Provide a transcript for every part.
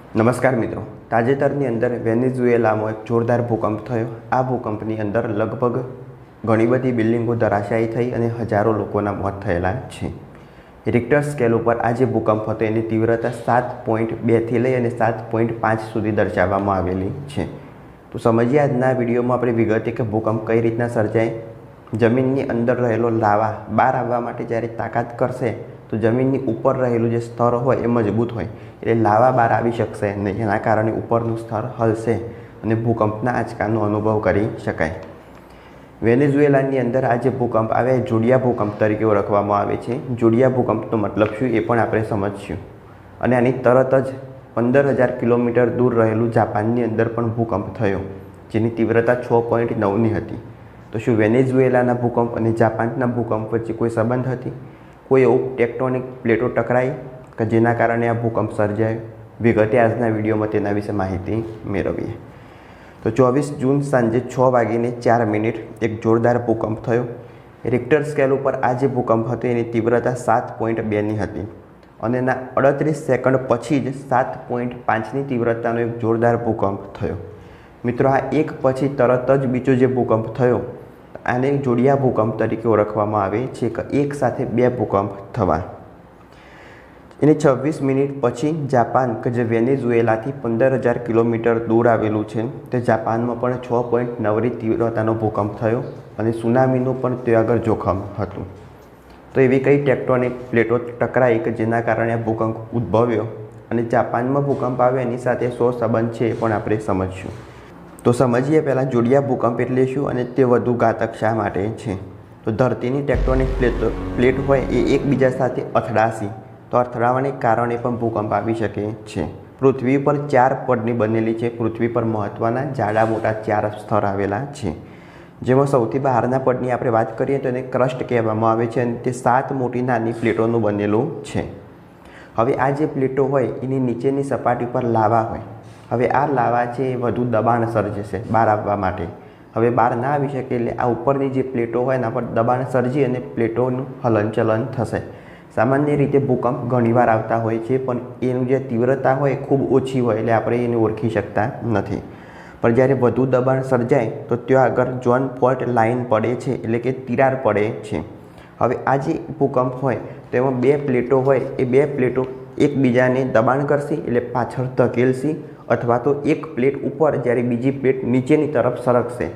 નમસ્કાર મિત્રો, તાજેતરની અંદર વેનેઝુએલામાં એક જોરદાર ભૂકંપ થયો। આ ભૂકંપની અંદર લગભગ ઘણી બધી બિલ્ડિંગો ધરાશાયી થઈ અને હજારો લોકોના મોત થયેલા છે। રિક્ટર સ્કેલ ઉપર આ જે ભૂકંપ હતો એની તીવ્રતા 7.2 થી લઈ અને 7.5 સુધી દર્શાવવામાં આવેલી છે। તો સમજીએ આજના વિડીયોમાં આપણે વિગતે કે ભૂકંપ કઈ રીતના સર્જાય। જમીનની અંદર રહેલો લાવા બહાર આવવા માટે જ્યારે તાકાત કરશે તો જમીનની ઉપર રહેલું જે સ્તર હોય એ મજબૂત હોય એટલે લાવા બહાર આવી શકશે નહીં, એના કારણે ઉપરનું સ્તર હલશે અને ભૂકંપના આંચકાનો અનુભવ કરી શકાય। વેનેઝુએલાની અંદર આ જે ભૂકંપ આવે એ જોડિયા ભૂકંપ તરીકે ઓળખવામાં આવે છે। જોડિયા ભૂકંપનો મતલબ શું એ પણ આપણે સમજીશું। અને આની તરત જ 15,000 કિલોમીટર દૂર રહેલું જાપાનની અંદર પણ ભૂકંપ થયો, જેની તીવ્રતા 6.9ની હતી। તો શું વેનેઝુએલાના ભૂકંપ અને જાપાનના ભૂકંપ વચ્ચે કોઈ સંબંધ હતી? કોઈ એવું ટેક્ટોનિક પ્લેટો ટકરાઈ કે જેના કારણે આ ભૂકંપ સર્જાયો? વિગતે આજના વિડીયોમાં તેના વિશે માહિતી મેળવીએ। તો 24 જૂન સાંજે 6:04 એક જોરદાર ભૂકંપ થયો। રિક્ટર સ્કેલ ઉપર આ જે ભૂકંપ હતો એની તીવ્રતા 7.2ની હતી અને એના 38 સેકન્ડ પછી જ 7.5ની તીવ્રતાનો એક જોરદાર ભૂકંપ થયો। મિત્રો, આ એક પછી તરત જ બીજો જે ભૂકંપ થયો આને જોડિયા ભૂકંપ તરીકે ઓળખવામાં આવે છે કે એક સાથે બે ભૂકંપ થવા। એની 26 મિનિટ પછી જાપાન કે જે વેનેઝુએલાથી 15,000 કિલોમીટર દૂર આવેલું છે તે જાપાનમાં પણ 6.9ની તીવ્રતાનો ભૂકંપ થયો અને સુનામીનું પણ ત્યાં આગળ જોખમ હતું। તો એવી કઈ ટેક્ટોનિક પ્લેટો ટકરાઈ કે જેના કારણે આ ભૂકંપ ઉદ્ભવ્યો અને જાપાનમાં ભૂકંપ આવે એની સાથે શો સંબંધ છે એ પણ આપણે સમજીશું। તો સમજીએ પહેલાં જોડિયા ભૂકંપ એટલે શું અને તે વધુ ઘાતક શા માટે છે। તો ધરતીની ટેક્ટોનિક પ્લેટ હોય એ એકબીજા સાથે અથડાશે તો અથડાવાને કારણે પણ ભૂકંપ આવી શકે છે। પૃથ્વી પર 4 પડની બનેલી છે। પૃથ્વી પર મહત્ત્વના જાડા મોટા 4 સ્તર આવેલા છે, જેમાં સૌથી બહારના પડની આપણે વાત કરીએ તો એને ક્રસ્ટ કહેવામાં આવે છે અને તે 7 મોટી નાની પ્લેટોનું બનેલું છે। હવે આ જે પ્લેટો હોય એની નીચેની સપાટી પર લાવા હોય। હવે આ લાવા છે એ વધુ દબાણ સર્જશે બહાર આવવા માટે। હવે બહાર ના આવી શકે એટલે આ ઉપરની જે પ્લેટો હોય એના પર દબાણ સર્જી અને પ્લેટોનું હલનચલન થશે। સામાન્ય રીતે ભૂકંપ ઘણીવાર આવતા હોય છે પણ એનું જે તીવ્રતા હોય એ ખૂબ ઓછી હોય એટલે આપણે એને ઓળખી શકતા નથી। પણ જ્યારે વધુ દબાણ સર્જાય તો ત્યાં આગળ ઝોન ફોલ્ટ લાઇન પડે છે, એટલે કે તિરાડ પડે છે। હવે આ જે ભૂકંપ હોય તો એમાં બે પ્લેટો હોય, એ બે પ્લેટો એકબીજાને દબાણ કરશે એટલે પાછળ ધકેલશે અથવા તો એક પ્લેટ ઉપર જ્યારે બીજી પ્લેટ નીચેની તરફ સરકશે।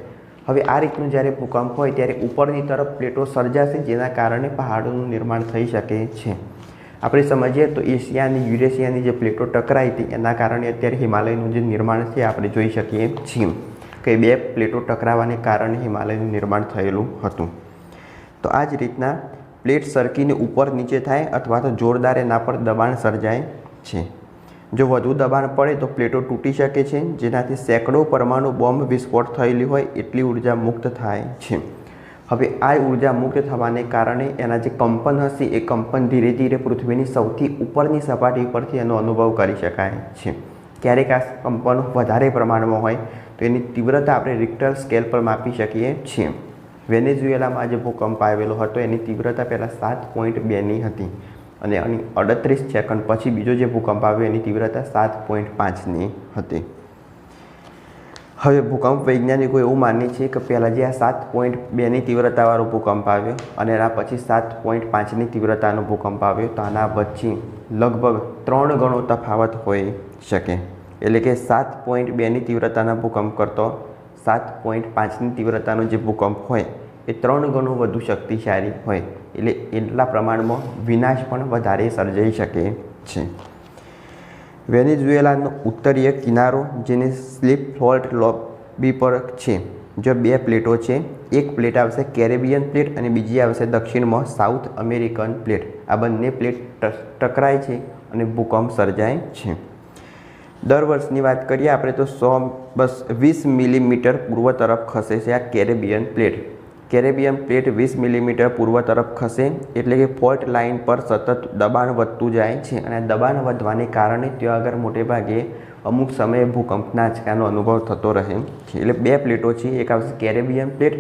હવે આ રીતનું જ્યારે ભૂકંપ હોય ત્યારે ઉપરની તરફ પ્લેટો સર્જાશે જેના કારણે પહાડોનું નિર્માણ થઈ શકે છે। આપણે સમજીએ તો એશિયા અને યુરેશિયાની જે પ્લેટો ટકરાઈ હતી એના કારણે અત્યારે હિમાલયનું જે નિર્માણ છે આપણે જોઈ શકીએ છીએ કે બે પ્લેટો ટકરાવાને કારણે હિમાલયનું નિર્માણ થયેલું હતું। તો આ જ રીતના પ્લેટ સરકીને ઉપર નીચે થાય અથવા તો જોરદાર એના પર દબાણ સર્જાય છે। જો વધુ દબાણ પડે તો પ્લેટો તૂટી શકે છે, જેનાથી સેંકડો પરમાણુ બોમ્બ વિસ્ફોટ થયેલી હોય એટલી ઉર્જા મુક્ત થાય છે। હવે આ ઉર્જા મુક્ત થવાને કારણે એના જે કંપન હશે એ કંપન ધીરે ધીરે પૃથ્વીની સૌથી ઉપરની સપાટી પરથી એનો અનુભવ કરી શકાય છે। ક્યારેક આ કંપનો વધારે પ્રમાણમાં હોય તો એની તીવ્રતા આપણે રિક્ટર સ્કેલ પર માપી શકીએ છીએ। વેનેઝુએલામાં જે ભૂકંપ આવેલો હતો એની તીવ્રતા પહેલાં 7.2ની હતી અને આની 38 સેકન્ડ પછી બીજો જે ભૂકંપ આવ્યો એની તીવ્રતા 7.5ની હતી। હવે ભૂકંપ વૈજ્ઞાનિકો એવું માને છે કે પહેલાં જે આ 7.2ની તીવ્રતાવાળો ભૂકંપ આવ્યો અને એના પછી 7.5ની તીવ્રતાનો ભૂકંપ આવ્યો તો આના વચ્ચે લગભગ 3 ગણો તફાવત હોઈ શકે। એટલે કે 7.2ની તીવ્રતાના ભૂકંપ કરતો 7.5ની તીવ્રતાનો જે ભૂકંપ હોય એ 3 ગણો વધુ શક્તિશાળી હોય, એટલે એટલા પ્રમાણમાં વિનાશ પણ વધારે સર્જાઈ શકે છે। વેનેઝુએલાનો ઉત્તરીય કિનારો જેને સ્લીપ ફોલ્ટ લોબી પર છે, જો બે પ્લેટો છે, એક પ્લેટ આવશે કેરેબિયન પ્લેટ અને બીજી આવશે દક્ષિણમાં સાઉથ અમેરિકન પ્લેટ। આ બંને પ્લેટ ટકરાય છે અને ભૂકંપ સર્જાય છે। દર વર્ષની વાત કરીએ આપણે તો 20 મિલીમીટર પૂર્વ તરફ ખસે છે આ Caribbean plate. Caribbean plate 20 millimetre પૂર્વ તરફ ખસે એટલે કે ફોલ્ટ લાઇન પર સતત દબાણ વધતું જાય છે અને દબાણ વધવાને કારણે ત્યાં આગળ મોટે ભાગે અમુક સમયે ભૂકંપના આંચકાનો અનુભવ થતો રહે છે। એટલે બે પ્લેટો છે, એક આવશે કેરેબિયન પ્લેટ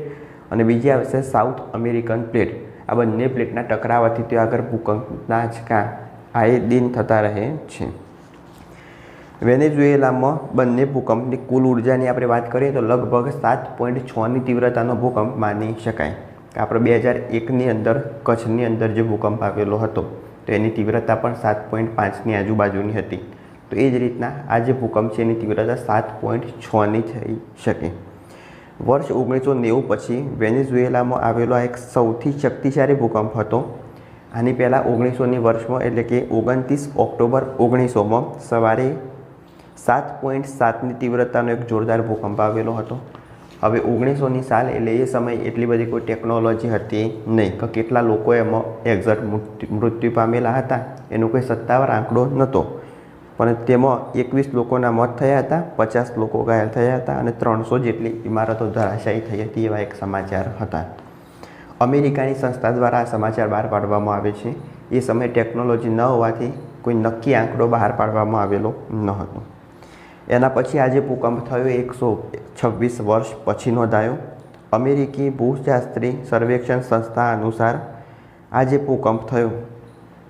અને બીજી આવશે સાઉથ અમેરિકન પ્લેટ। આ બંને પ્લેટના ટકરાવાથી ત્યાં આગળ ભૂકંપના આંચકા આયે દિન થતા રહે છે। વેનેઝુએલામાં બંને ભૂકંપની કુલ ઉર્જાની આપણે વાત કરીએ તો લગભગ 7.6ની તીવ્રતાનો ભૂકંપ માની શકાય. આપણે 2001ની અંદર કચ્છની અંદર જે ભૂકંપ આવેલો હતો તો એની તીવ્રતા પણ 7.5ની આજુબાજુની હતી. તો એ જ રીતના આ જે ભૂકંપ છે એની તીવ્રતા 7.6ની થઈ શકે. વર્ષ 1990 પછી વેનેઝુએલામાં આવેલો એક સૌથી શક્તિશાળી ભૂકંપ હતો. આની પહેલાં 1900ની વર્ષમાં એટલે કે 29 ઓક્ટોબર 1900માં સવારે 7.7ની તીવ્રતાનો એક જોરદાર ભૂકંપ આવેલો હતો. હવે 1900ની સાલ એટલે એ સમયે એટલી બધી કોઈ ટેકનોલોજી હતી નહીં કે કેટલા લોકો એમાં એક્ઝેક્ટ મૃત્યુ પામેલા હતા એનો કોઈ સત્તાવાર આંકડો નહોતો. પણ તેમાં 21 લોકોના મોત થયા હતા, 50 લોકો ઘાયલ થયા હતા અને 300 જેટલી ઇમારતો ધરાશાયી થઈ હતી એવા એક સમાચાર હતા. અમેરિકાની સંસ્થા દ્વારા આ સમાચાર બહાર પાડવામાં આવે છે. એ સમયે ટેકનોલોજી ન હોવાથી કોઈ નક્કી આંકડો બહાર પાડવામાં આવેલો ન હતો. એના પછી આજે ભૂકંપ થયો 126 વર્ષ પછી નોંધાયો. અમેરિકી ભૂશાસ્ત્રી સર્વેક્ષણ સંસ્થા અનુસાર આ જે ભૂકંપ થયો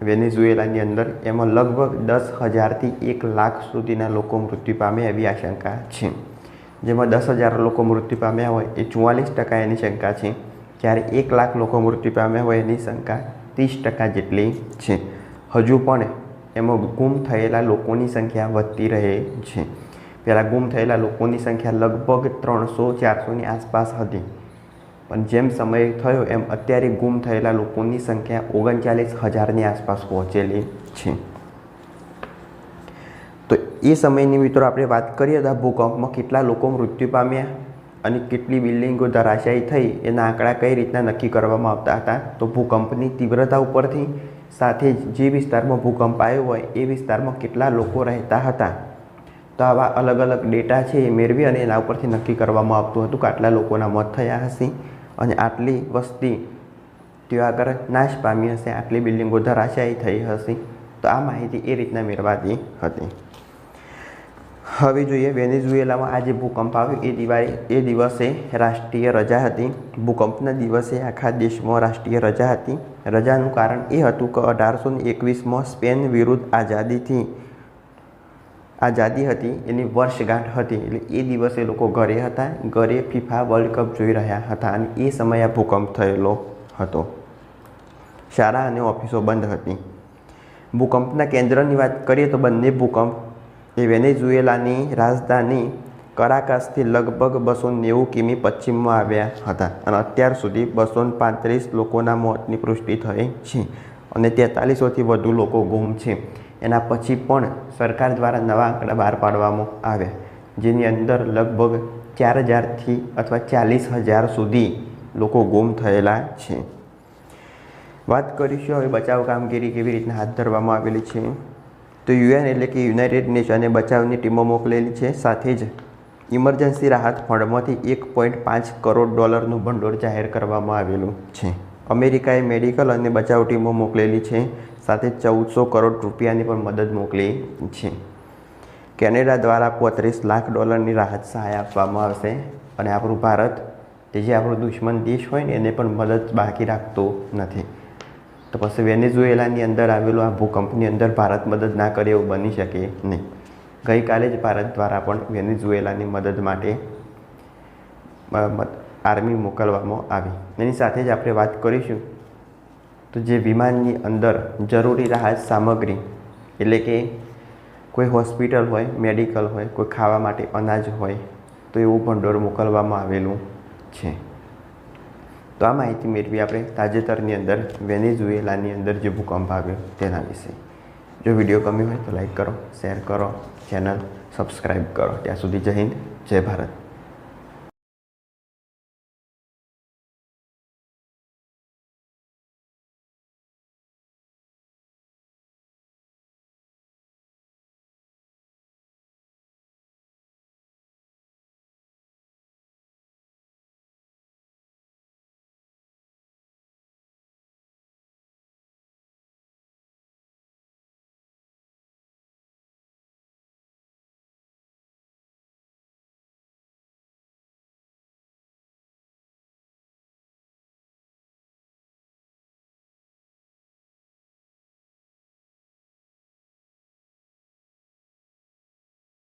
વેનેઝુએલાની અંદર એમાં લગભગ 10,000થી 1 લાખ સુધીના લોકો મૃત્યુ પામ્યા એવી આશંકા છે. જેમાં 10,000 લોકો મૃત્યુ પામ્યા હોય એ 44% એની શંકા છે, જ્યારે 1 લાખ લોકો મૃત્યુ પામ્યા હોય એની શંકા 30% જેટલી છે. હજુ પણ એમાં ગુમ થયેલા લોકોની સંખ્યા વધતી રહે છે. પહેલાં ગુમ થયેલા લોકોની સંખ્યા લગભગ 300-400ની આસપાસ હતી, પણ જેમ સમય થયો એમ અત્યારે ગુમ થયેલા લોકોની સંખ્યા 39,000ની આસપાસ પહોંચેલી છે. તો એ સમયની મિત્રો આપણે વાત કરીએ તો આ ભૂકંપમાં કેટલા લોકો મૃત્યુ પામ્યા અને કેટલી બિલ્ડિંગો ધરાશાયી થઈ એના આંકડા કઈ રીતના નક્કી કરવામાં આવતા હતા. તો ભૂકંપની તીવ્રતા ઉપરથી સાથે જે વિસ્તારમાં ભૂકંપ આવ્યો હોય એ વિસ્તારમાં કેટલા લોકો રહેતા હતા, તો આવા અલગ અલગ ડેટા છે એ મેળવી અને એના ઉપરથી નક્કી કરવામાં આવતું હતું કે આટલા લોકોના મોત થયા હશે અને આટલી વસ્તી ત્યાં આગળ નાશ પામી હશે, આટલી બિલ્ડિંગો ધરાશાયી થઈ હશે. તો આ માહિતી એ રીતના મેળવાતી હતી. હવે જોઈએ વેનેઝુએલામાં આ જે ભૂકંપ આવ્યો એ દિવસે રાષ્ટ્રીય રજા હતી. ભૂકંપના દિવસે આખા દેશમાં રાષ્ટ્રીય રજા હતી. રજાનું કારણ એ હતું કે 1821માં સ્પેન વિરુદ્ધ આઝાદી હતી એની વર્ષગાંઠ હતી. એટલે એ દિવસે લોકો ઘરે હતા, ઘરે ફીફા વર્લ્ડ કપ જોઈ રહ્યા હતા અને એ સમયે આ ભૂકંપ થયેલો હતો. શાળા અને ઓફિસો બંધ હતી. ભૂકંપના કેન્દ્રની વાત કરીએ તો બંને ભૂકંપ એ વેનેઝુએલાની રાજધાની કરાકાસથી લગભગ 290 કિમી પશ્ચિમમાં આવ્યા હતા અને અત્યાર સુધી 235 લોકોના મોતની પુષ્ટિ થઈ છે અને 4300થી વધુ લોકો ગુમ છે. એના પછી પણ સરકાર દ્વારા નવા આંકડા બહાર પાડવામાં આવ્યા, જેની અંદર લગભગ 4,000થી અથવા 40,000 સુધી લોકો ગુમ થયેલા છે. વાત કરીશું હવે બચાવ કામગીરી કેવી રીતના હાથ ધરવામાં આવેલી છે. તો UN એટલે કે યુનાઇટેડ નેશને બચાવની ટીમો મોકલેલી છે. સાથે જ ઇમરજન્સી રાહત ફંડમાંથી $1.5 કરોડ ભંડોળ જાહેર કરવામાં આવેલું છે. અમેરિકાએ મેડિકલ અને બચાવ ટીમો મોકલેલી છે. સાથે 1,400 કરોડ રૂપિયાની પણ મદદ મોકલી છે. કેનેડા દ્વારા $35 લાખ રાહત સહાય આપવામાં આવશે અને આપણું ભારત કે જે આપણો દુશ્મન દેશ હોય ને એને પણ મદદ બાકી રાખતો નથી. તો પછી વેનેઝુએલાની અંદર આવેલું આ ભૂકંપની અંદર ભારત મદદ ના કરે એવું બની શકે નહીં. ગઈકાલે જ ભારત દ્વારા પણ વેનેઝુએલાની મદદ માટે આર્મી મોકલવામાં આવી. એની સાથે જ આપણે વાત કરીશું તો જે વિમાનની અંદર જરૂરી રાહત સામગ્રી એટલે કે કોઈ હોસ્પિટલ હોય, મેડિકલ હોય, કોઈ ખાવા માટે અનાજ હોય તો એવું ભંડોળ મોકલવામાં આવેલું છે. તો આ માહિતી મેળવી આપણે તાજેતરની અંદર વેનેઝુએલાની અંદર જે ભૂકંપ આવ્યો તેના વિશે. જો વિડીયો ગમ્યો હોય તો લાઈક કરો, શેર કરો, ચેનલ સબસ્ક્રાઈબ કરો. ત્યાં સુધી જય હિન્દ, જય ભારત.